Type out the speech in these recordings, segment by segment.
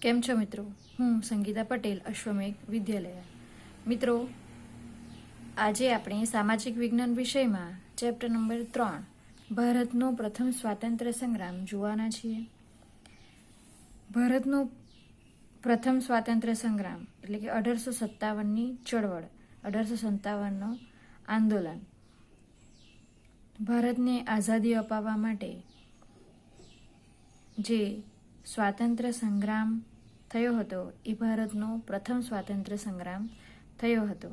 કેમ છો મિત્રો? હું સંગીતા પટેલ, અશ્વમેઘ વિદ્યાલય. મિત્રો, આજે આપણે સામાજિક વિજ્ઞાન વિષયમાં ચેપ્ટર નંબર 3 ભારતનો પ્રથમ સ્વાતંત્ર્ય સંગ્રામ જોવાના છીએ. ભારતનો પ્રથમ સ્વાતંત્ર્ય સંગ્રામ એટલે કે 1857ની ચળવળ, 1857નો આંદોલન. ભારતને આઝાદી અપાવવા માટે જે સ્વાતંત્ર્ય સંગ્રામ થયો હતો એ ભારતનો પ્રથમ સ્વાતંત્ર્ય સંગ્રામ થયો હતો.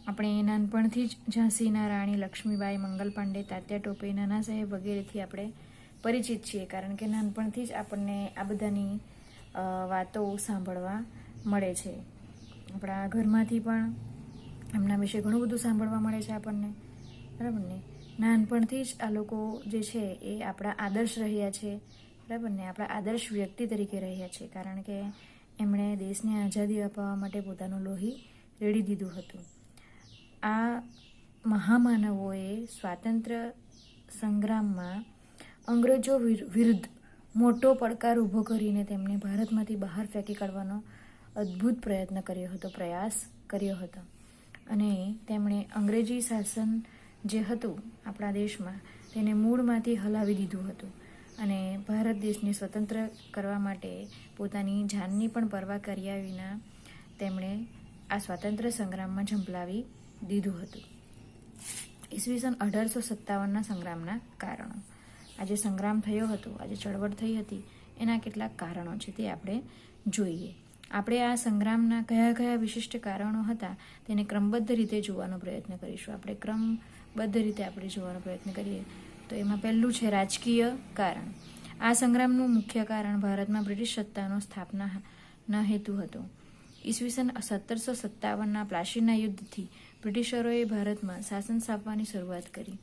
આપણે નાનપણથી જ ઝાંસીના રાણી લક્ષ્મીબાઈ, મંગલ પાંડે, તાત્યા ટોપે, નાના સાહેબ વગેરેથી આપણે પરિચિત છીએ, કારણ કે નાનપણથી જ આપણને આ બધાની વાતો સાંભળવા મળે છે. આપણા ઘરમાંથી પણ એમના વિશે ઘણું બધું સાંભળવા મળે છે આપણને, બરાબર ને? નાનપણથી જ આ લોકો જે છે એ આપણા આદર્શ રહ્યા છે, બરાબર ને? આપણા આદર્શ વ્યક્તિ તરીકે રહ્યા છે, કારણ કે એમણે દેશને આઝાદી અપાવવા માટે પોતાનું લોહી રેડી દીધું હતું. આ મહામાનવોએ સ્વાતંત્ર્ય સંગ્રામમાં અંગ્રેજો વિરુદ્ધ મોટો પડકાર ઊભો કરીને તેમને ભારતમાંથી બહાર ફેંકી કાઢવાનો અદ્ભુત પ્રયાસ કર્યો હતો. અને તેમણે અંગ્રેજી શાસન જે હતું આપણા દેશમાં તેને મૂળમાંથી હલાવી દીધું હતું અને ભારત દેશને સ્વતંત્ર કરવા માટે પોતાની જાનની પણ પરવા કર્યા વિના તેમણે આ સ્વાતંત્ર્ય સંગ્રામમાં ઝંપલાવી દીધું હતું. ઈસવીસન 1857ના સંગ્રામના કારણો. આ જે સંગ્રામ થયો હતો, આ જે ચળવળ થઈ હતી, એના કેટલાક કારણો છે તે આપણે જોઈએ. આપણે આ સંગ્રામના કયા કયા વિશિષ્ટ કારણો હતા તેને ક્રમબદ્ધ રીતે જોવાનો પ્રયત્ન કરીશું. આપણે ક્રમબદ્ધ રીતે આપણે જોવાનો પ્રયત્ન કરીએ તો એમાં પહેલું છે રાજકીય કારણ. આ સંગ્રામનું મુખ્ય કારણ ભારતમાં બ્રિટિશ સત્તાનો સ્થાપના હેતુ હતો. ઈસવીસન 1757ના પ્લાસીના યુદ્ધથી બ્રિટિશરોએ ભારતમાં શાસન સ્થાપવાની શરૂઆત કરી.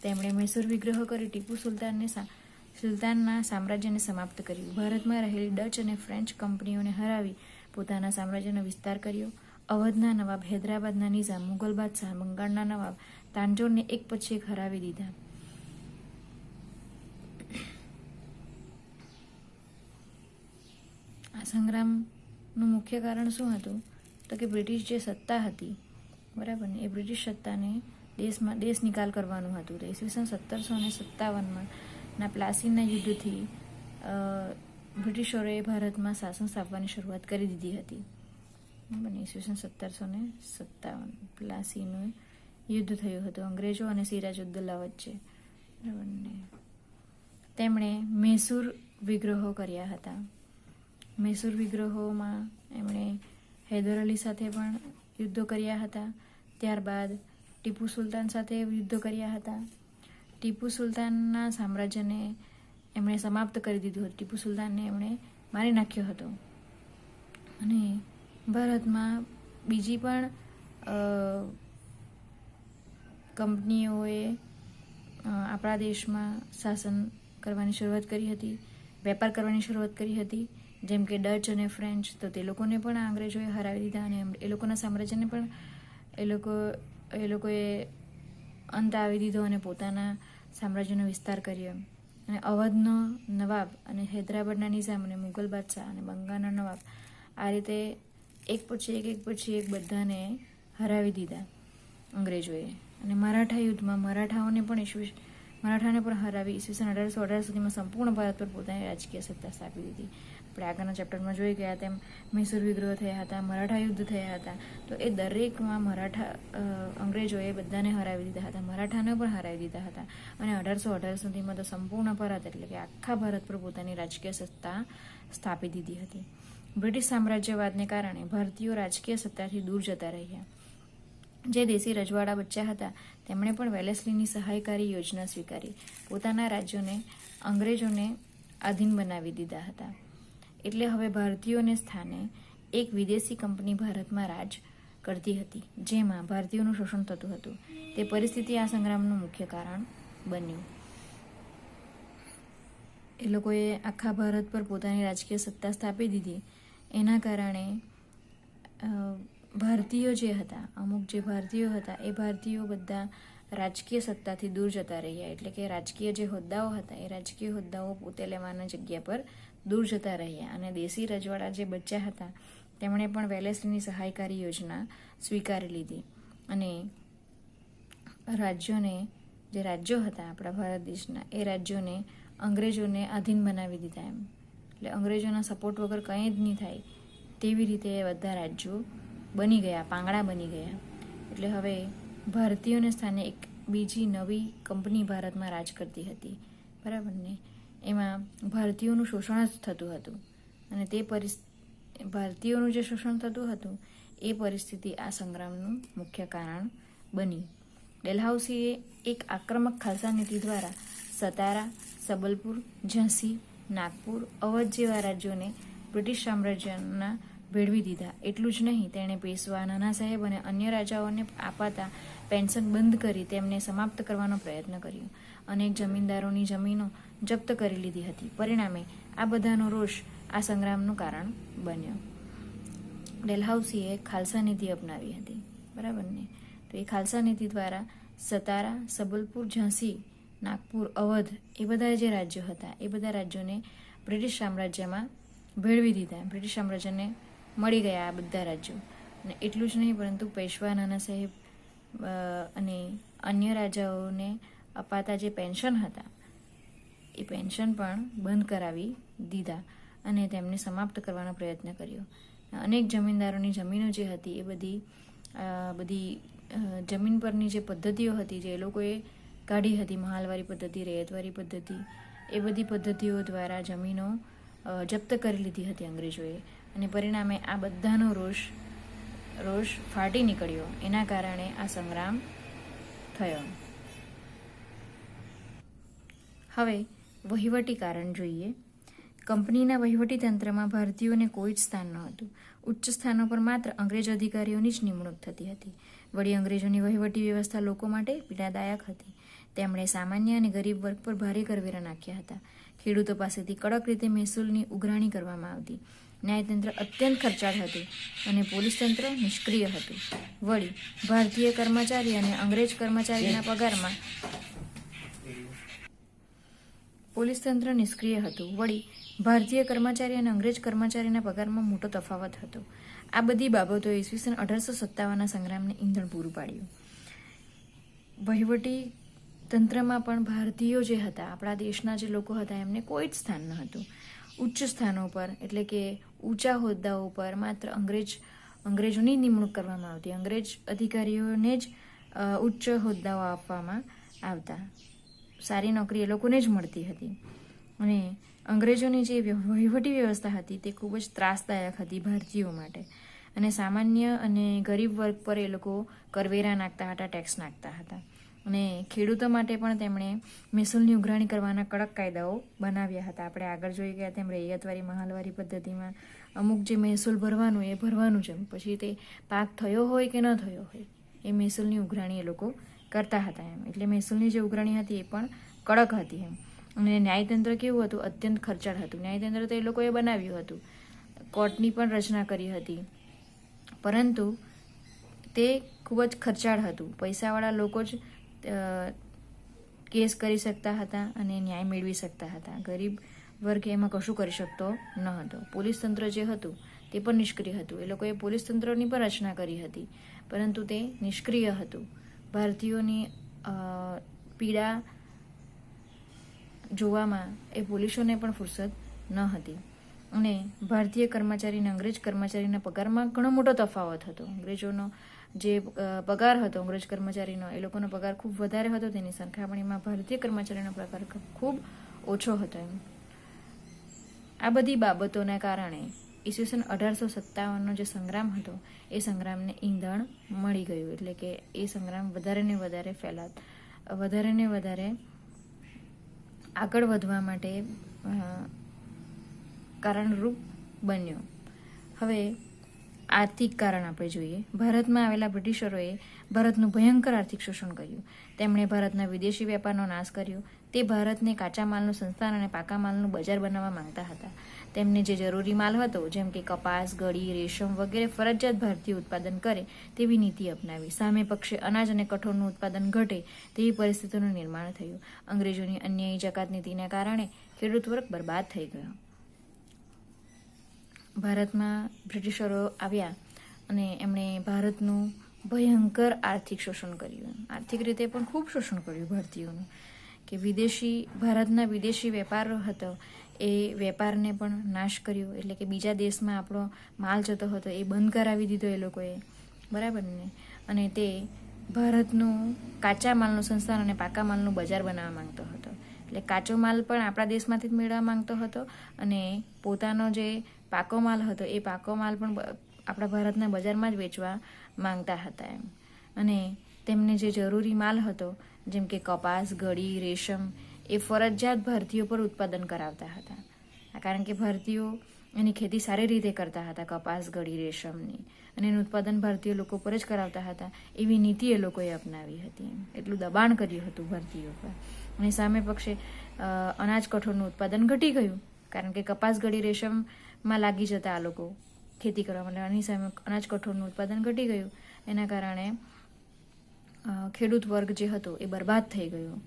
તેમણે મૈસૂર વિગ્રહ કરી ટીપુ સુલતાનના સામ્રાજ્યને સમાપ્ત કર્યું. ભારતમાં રહેલી ડચ અને ફ્રેન્ચ કંપનીઓને હરાવી પોતાના સામ્રાજ્યનો વિસ્તાર કર્યો. અવધના નવાબ, હૈદરાબાદના નિઝામ, મુગલ બાદશાહ, બંગાળના નવાબ તાંજોરને એક પછી એક હરાવી દીધા. આ સંગ્રામનું મુખ્ય કારણ શું હતું? તો કે બ્રિટિશ જે સત્તા હતી, બરાબર ને, એ બ્રિટિશ સત્તાને દેશ નિકાલ કરવાનું હતું. તો ઈસવીસન 1757ના પ્લાસીના યુદ્ધથી બ્રિટિશરોએ ભારતમાં શાસન સ્થાપવાની શરૂઆત કરી દીધી હતી. ઈસવીસન 1757 પ્લાસીનું યુદ્ધ થયું હતું અંગ્રેજો અને સિરાજુદ્દૌલા વચ્ચે, બરાબર ને? તેમણે મૈસૂર વિગ્રહો કર્યા હતા. મૈસૂર વિગ્રહોમાં એમણે હૈદર અલી સાથે પણ યુદ્ધો કર્યા હતા. ત્યારબાદ ટીપુ સુલતાન સાથે યુદ્ધો કર્યા હતા. ટીપુ સુલતાનના સામ્રાજ્યને એમણે સમાપ્ત કરી દીધું હતું. ટીપુ સુલતાનને એમણે મારી નાખ્યો હતો. અને ભારતમાં બીજી પણ કંપનીઓએ આપણા દેશમાં શાસન કરવાની શરૂઆત કરી હતી, વેપાર કરવાની શરૂઆત કરી હતી, જેમ કે ડચ અને ફ્રેન્ચ. તો તે લોકોને પણ અંગ્રેજોએ હરાવી દીધા અને એ લોકોના સામ્રાજ્યને પણ એ લોકોએ અંત આવી દીધો અને પોતાના સામ્રાજ્યનો વિસ્તાર કર્યો. અને અવધનો નવાબ અને હૈદરાબાદના નિઝામ અને મુગલ બાદશાહ અને બંગાળના નવાબ, આ રીતે એક પછી એક બધાને હરાવી દીધા અંગ્રેજોએ. અને મરાઠા યુદ્ધમાં મરાઠાને પણ હરાવી ઈસવીસન 1818 સુધીમાં સંપૂર્ણ ભારત પર પોતાની રાજકીય સત્તા સ્થાપી દીધી. આપણે આગળના ચેપ્ટરમાં જોઈ ગયા તેમ મૈસૂર વિગ્રહ થયા હતા, મરાઠા યુદ્ધ થયા હતા. તો એ દરેકમાં અંગ્રેજોએ બધાને હરાવી દીધા હતા, મરાઠાને પણ હરાવી દીધા હતા. અને 1818 સુધીમાં તો સંપૂર્ણ ભારત એટલે કે આખા ભારત પર પોતાની રાજકીય સત્તા સ્થાપી દીધી હતી. બ્રિટિશ સામ્રાજ્યવાદને કારણે ભારતીયો રાજકીય સત્તાથી દૂર જતા રહ્યા. જે દેશી રજવાડા બચ્યા હતા તેમણે પણ વેલેસ્લીની સહાયકારી યોજના સ્વીકારી પોતાના રાજ્યોને અંગ્રેજોને આધીન બનાવી દીધા હતા. એટલે હવે ભારતીયોને સ્થાને એક વિદેશી કંપની ભારતમાં રાજ કરતી હતી, જેમાં ભારતીયોનું શોષણ થતું હતું. તે પરિસ્થિતિ આ સંગ્રામનું મુખ્ય કારણ બન્યું. એ લોકોએ આખા ભારત પર પોતાની રાજકીય સત્તા સ્થાપી દીધી. એના કારણે ભારતીયો જે હતા, અમુક જે ભારતીયો હતા, એ ભારતીયો બધા રાજકીય સત્તાથી દૂર જતા રહ્યા. એટલે કે રાજકીય જે હોદ્દાઓ હતા એ રાજકીય હોદ્દાઓ પોતે લેવાના જગ્યા પર દૂર જતા રહ્યા અને દેશી રજવાડા જે બચ્યા હતા તેમણે પણ વેલેસ્લીની સહાયકારી યોજના સ્વીકારી લીધી અને જે રાજ્યો હતા આપણા ભારત દેશના એ રાજ્યોને અંગ્રેજોને આધીન બનાવી દીધા એમ. એટલે અંગ્રેજોના સપોર્ટ વગર કંઈ જ નહીં થાય તેવી રીતે બધા રાજ્યો બની ગયા, પાંગડા બની ગયા. એટલે હવે ભારતીયોને સ્થાને એક બીજી નવી કંપની ભારતમાં રાજ કરતી હતી, બરાબર ને. એમાં ભારતીયોનું શોષણ જ થતું હતું અને તે ભારતીયોનું જે શોષણ થતું હતું એ પરિસ્થિતિ આ સંગ્રામનું મુખ્ય કારણ બની. ડેલહાઉસીએ એક આક્રમક ખાલસા નીતિ દ્વારા સતારા, સબલપુર, ઝાંસી, નાગપુર, અવધ જેવા રાજ્યોને બ્રિટિશ સામ્રાજ્યના ભેળવી દીધા. એટલું જ નહીં, તેણે પેશવા, નાના સાહેબ અને અન્ય રાજાઓને અપાતા પેન્શન બંધ કરી તેમને સમાપ્ત કરવાનો પ્રયત્ન કર્યો. અનેક જમીનદારોની જમીનો જપ્ત કરી લીધી હતી. પરિણામે આ બધાનો રોષ આ સંગ્રામનું કારણ બન્યો. ડેલહાઉસીએ ખાલસા નીતિ અપનાવી હતી, બરાબર ને. તો એ ખાલસા નીતિ દ્વારા સતારા, સબલપુર, ઝાંસી, નાગપુર, અવધ એ બધા જે રાજ્યો હતા એ બધા રાજ્યોને બ્રિટિશ સામ્રાજ્યમાં ભેળવી દીધા. બ્રિટિશ સામ્રાજ્યને મળી ગયા આ બધા રાજ્યો. અને એટલું જ નહીં, પરંતુ પેશવા, નાના સાહેબ અને અન્ય રાજાઓને અપાતા જે પેન્શન હતા એ પેન્શન પણ બંધ કરાવી દીધા અને તેમને સમાપ્ત કરવાનો પ્રયત્ન કર્યો. અનેક જમીનદારોની જમીનો જે હતી એ બધી જમીન પરની જે પદ્ધતિઓ હતી જે એ લોકોએ કાઢી હતી, મહાલવારી પદ્ધતિ, રૈયતવારી પદ્ધતિ, એ બધી પદ્ધતિઓ દ્વારા જમીનો જપ્ત કરી લીધી હતી અંગ્રેજોએ અને પરિણામે આ બધાનો રોષ ફાટી નીકળ્યો. એના કારણે આ સંગ્રામ થયો. હવે વહીવટી કારણ જોઈએ. કંપનીના વહીવટી તંત્રમાં ભારતીયોને કોઈ જ સ્થાન ન હતું. ઉચ્ચ સ્થાનો પર માત્ર અંગ્રેજ અધિકારીઓની જ નિમણૂક થતી હતી. વળી અંગ્રેજોની વહીવટી વ્યવસ્થા લોકો માટે પીડાદાયક હતી. તેમણે સામાન્ય અને ગરીબ વર્ગ પર ભારે કરવેરા નાખ્યા હતા. ખેડૂતો પાસેથી કડક રીતે મહેસૂલની ઉઘરાણી કરવામાં આવતી. ન્યાયતંત્ર અત્યંત ખર્ચાળ હતું અને પોલીસ તંત્ર નિષ્ક્રિય હતું. વળી ભારતીય કર્મચારી અને અંગ્રેજ કર્મચારીના પગારમાં ભારતીય કર્મચારી અને અંગ્રેજ કર્મચારીના પગારમાં મોટો તફાવત હતો. આ બધી બાબતો ઈસવીસન 1857ના સંગ્રામને ઈંધણ પૂરું પાડ્યું. વહીવટી તંત્રમાં પણ ભારતીયો જે હતા, આપણા દેશના જે લોકો હતા, એમને કોઈ જ સ્થાન ન હતું. ઉચ્ચ સ્થાનો પર એટલે કે ઊંચા હોદ્દાઓ પર માત્ર અંગ્રેજોની નિમણૂક કરવામાં આવતી. અંગ્રેજ અધિકારીઓને જ ઉચ્ચ હોદ્દાઓ આપવામાં આવતા. સારી નોકરી એ લોકોને જ મળતી હતી અને અંગ્રેજોની જે વહીવટી વ્યવસ્થા હતી તે ખૂબ જ ત્રાસદાયક હતી ભારતીયો માટે. અને સામાન્ય અને ગરીબ વર્ગ પર એ લોકો કરવેરા નાખતા હતા, ટેક્સ નાખતા હતા. અને ખેડૂતો માટે પણ તેમણે મહેસૂલની ઉઘરાણી કરવાના કડક કાયદાઓ બનાવ્યા હતા. આપણે આગળ જોઈ ગયા તેમ રૈયતવારી, મહાલવારી પદ્ધતિમાં અમુક જે મહેસૂલ ભરવાનું એ ભરવાનું છે. પછી તે પાક થયો હોય કે ન થયો હોય એ મહેસૂલની ઉઘરાણી એ લોકો કરતા હતા એમ. એટલે મહેસૂલની જે ઉઘરાણી હતી એ પણ કડક હતી એમ. અને ન્યાયતંત્ર કેવું હતું? અત્યંત ખર્ચાળ હતું. ન્યાયતંત્ર તો એ લોકોએ બનાવ્યું હતું, કોર્ટની પણ રચના કરી હતી, પરંતુ તે ખૂબ જ ખર્ચાળ હતું. પૈસાવાળા લોકો જ કેસ કરી શકતા હતા અને ન્યાય મેળવી શકતા હતા. ગરીબ વર્ગ એમાં કશું કરી શકતો ન હતો. પોલીસ તંત્ર જે હતું તે પણ નિષ્ક્રિય હતું. એ લોકોએ પોલીસ તંત્રની પણ રચના કરી હતી, પરંતુ તે નિષ્ક્રિય હતું. ભારતીયોની પીડા જોવામાં એ પોલીસોને પણ ફુરસદ ન હતી. અને ભારતીય કર્મચારી અને અંગ્રેજ કર્મચારીના પગારમાં ઘણો મોટો તફાવત હતો. અંગ્રેજોનો જે પગાર હતો, અંગ્રેજ કર્મચારીનો, એ લોકોનો પગાર ખૂબ વધારે હતો. તેની સરખામણીમાં ભારતીય કર્મચારીનો પગાર ખૂબ ઓછો હતો એમ. આ બધી બાબતોના કારણે ઈસવીસન 1857નો જે સંગ્રામ હતો એ સંગ્રામને ઈંધણ મળી ગયું. એટલે કે એ સંગ્રામ વધારે ને વધારે આગળ વધવા માટે કારણરૂપ બન્યો. હવે આર્થિક કારણ આપણે જોઈએ. ભારતમાં આવેલા બ્રિટિશરોએ ભારતનું ભયંકર આર્થિક શોષણ કર્યું. તેમણે ભારતના વિદેશી વેપારનો નાશ કર્યો. તે ભારતને કાચા માલનું સંસ્થાન અને પાકા માલનું બજાર બનાવવા માંગતા હતા. તેમને જે જરૂરી માલ હતો, જેમ કે કપાસ, ગળી, રેશમ વગેરે ફરજિયાત ભારતીય ઉત્પાદન કરે તેવી નીતિ અપનાવી. સામે પક્ષે અનાજ અને કઠોળનું ઉત્પાદન ઘટે તેવી પરિસ્થિતિનું નિર્માણ થયું. અંગ્રેજોની અન્યાયી જકાત નીતિના કારણે ખેડૂત વર્ગ બરબાદ થઈ ગયો. ભારતમાં બ્રિટિશરો આવ્યા અને એમણે ભારતનું ભયંકર આર્થિક શોષણ કર્યું. આર્થિક રીતે પણ ખૂબ શોષણ કર્યું ભારતીયોનું, કે ભારતના વિદેશી વેપાર હતો એ વેપારને પણ નાશ કર્યો. એટલે કે બીજા દેશમાં આપણો માલ જતો હતો એ બંધ કરાવી દીધો એ લોકોએ, બરાબર ને. અને તે ભારતનું કાચા માલનું સંસ્થાન અને પાકા માલનું બજાર બનાવવા માંગતો હતો. એટલે કાચો માલ પણ આપણા દેશમાંથી જ મેળવવા માંગતો હતો અને પોતાનો જે પાકો માલ હતો એ પાકો માલ પણ આપણા ભારતના બજારમાં જ વેચવા માંગતા હતા એમ. અને તેમને જે જરૂરી માલ હતો, જેમ કે કપાસ, ગળી, રેશમ, એ ફરજિયાત ભારતીયો પર ઉત્પાદન કરાવતા હતા. કારણ કે ભારતીયો એની ખેતી સારી રીતે કરતા હતા, કપાસ, ગળી, રેશમની, અને એનું ઉત્પાદન ભારતીય લોકો પર જ કરાવતા હતા. એવી નીતિ એ લોકોએ અપનાવી હતી. એટલું દબાણ કર્યું હતું ભારતીયો પર. અને સામે પક્ષે અનાજ કઠોળનું ઉત્પાદન ઘટી ગયું, કારણ કે કપાસ, ગળી, રેશમમાં લાગી જતા આ લોકો ખેતી કરવા માટે. આની સામે અનાજ કઠોળનું ઉત્પાદન ઘટી ગયું. એના કારણે ખેડૂત વર્ગ જે હતો એ બરબાદ થઈ ગયો,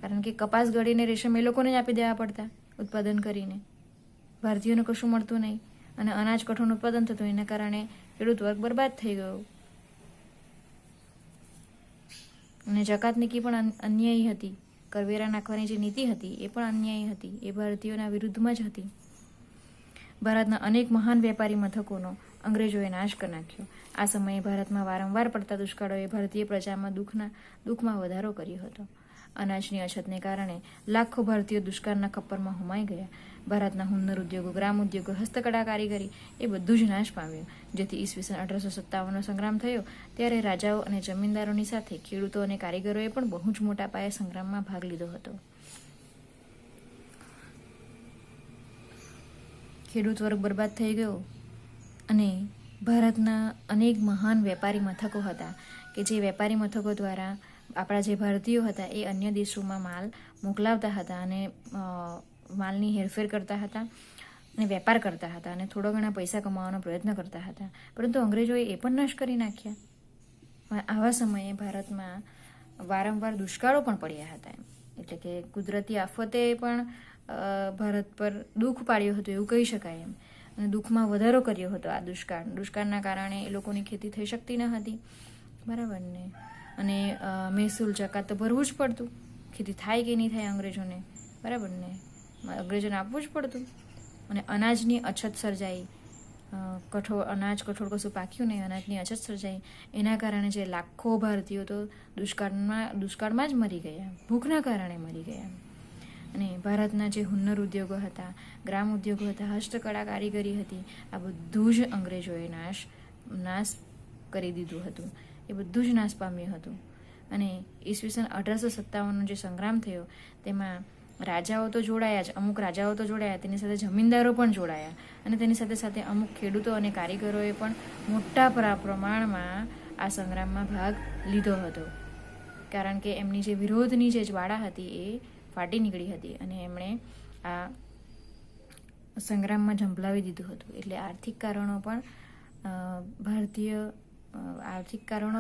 કારણ કે કપાસ, ગળીને રેશમ એ લોકોને જ આપી દેવા પડતા ઉત્પાદન કરીને, ભારતીયોને કશું મળતું નહીં. અને અનાજ કઠોળનું ઉત્પાદન થતું, એના કારણે ખેડૂત વર્ગ બરબાદ થઈ ગયો. અને જકાત નીતિ પણ અન્યાયી હતી. કરવેરા નાખવાની જે નીતિ હતી એ પણ અન્યાયી હતી. એ ભારતીયોના વિરુદ્ધમાં જ હતી. ભારતના અનેક મહાન વેપારી મથકોનો અંગ્રેજોએ નાશ કરી નાખ્યો. આ સમયે ભારતમાં વારંવાર પડતા દુષ્કાળોએ ભારતીય પ્રજામાં દુઃખમાં વધારો કર્યો હતો. અનાજની અછતને કારણે લાખો ભારતીયો દુષ્કાળના ખપ્પરમાં હોમાઈ ગયા. ભારતના હુન્નર ઉદ્યોગો, ગ્રામ ઉદ્યોગો, હસ્તકળા, કારીગરી એ બધું જ નાશ પામ્યું. જેથી ઈસવીસન 1857નો સંગ્રામ થયો ત્યારે રાજાઓ અને જમીનદારોની સાથે ખેડૂતો અને કારીગરોએ પણ બહુ જ મોટા પાયે સંગ્રામમાં ભાગ લીધો હતો. ખેડૂત વર્ગ બરબાદ થઈ ગયો અને ભારતના અનેક મહાન વેપારી મથકો હતા કે જે વેપારી મથકો દ્વારા આપણા જે ભારતીયો હતા એ અન્ય દેશોમાં માલ મોકલાવતા હતા અને માલની હેરફેર કરતા હતા અને વેપાર કરતા હતા અને થોડો ઘણા પૈસા કમાવાનો પ્રયત્ન કરતા હતા. પરંતુ અંગ્રેજોએ એ પણ નાશ કરી નાખ્યા. આવા સમયે ભારતમાં વારંવાર દુષ્કાળો પણ પડ્યા હતા. એટલે કે કુદરતી આફતે પણ ભારત પર દુઃખ પાડ્યું હતું એવું કહી શકાય એમ. અને દુઃખમાં વધારો કર્યો હતો આ દુષ્કાળના કારણે એ લોકોની ખેતી થઈ શકતી ન હતી, બરાબર ને. અને મહેસૂલ, જકાત તો ભરવું જ પડતું. ખેતી થાય કે નહીં થાય અંગ્રેજોને, બરાબર ને, અંગ્રેજોને આપવું જ પડતું. અને અનાજની અછત સર્જાઈ, અનાજ કઠોળ કશું પાક્યું નહીં, અનાજની અછત સર્જાઈ. એના કારણે જે લાખો ભારતીયો તો દુષ્કાળમાં જ મરી ગયા, ભૂખના કારણે મરી ગયા. અને ભારતના જે હુન્નર ઉદ્યોગો હતા, ગ્રામ ઉદ્યોગો હતા, હસ્તકળા, કારીગરી હતી, આ બધું જ અંગ્રેજોએ નાશ કરી દીધું હતું. એ બધું જ નાશ પામ્યું હતું. અને ઈસવીસન 1857નો જે સંગ્રામ થયો તેમાં રાજાઓ તો જોડાયા જ, અમુક રાજાઓ તો જોડાયા, તેની સાથે જમીનદારો પણ જોડાયા, અને તેની સાથે સાથે અમુક ખેડૂતો અને કારીગરોએ પણ મોટા પ્રમાણમાં આ સંગ્રામમાં ભાગ લીધો હતો. કારણ કે એમની જે વિરોધની જે જ્વાળા હતી એ ફાટી નીકળી હતી અને એમણે આ સંગ્રામમાં ઝંપલાવી દીધું હતું. એટલે આર્થિક કારણો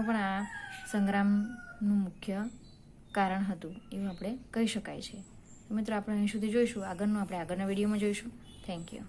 પણ આ સંગ્રામનું મુખ્ય કારણ હતું એવું આપણે કહી શકાય છે. મિત્રો, આપણે અહીં સુધી જોઈશું. આગળના વિડીયોમાં જોઈશું. Thank you.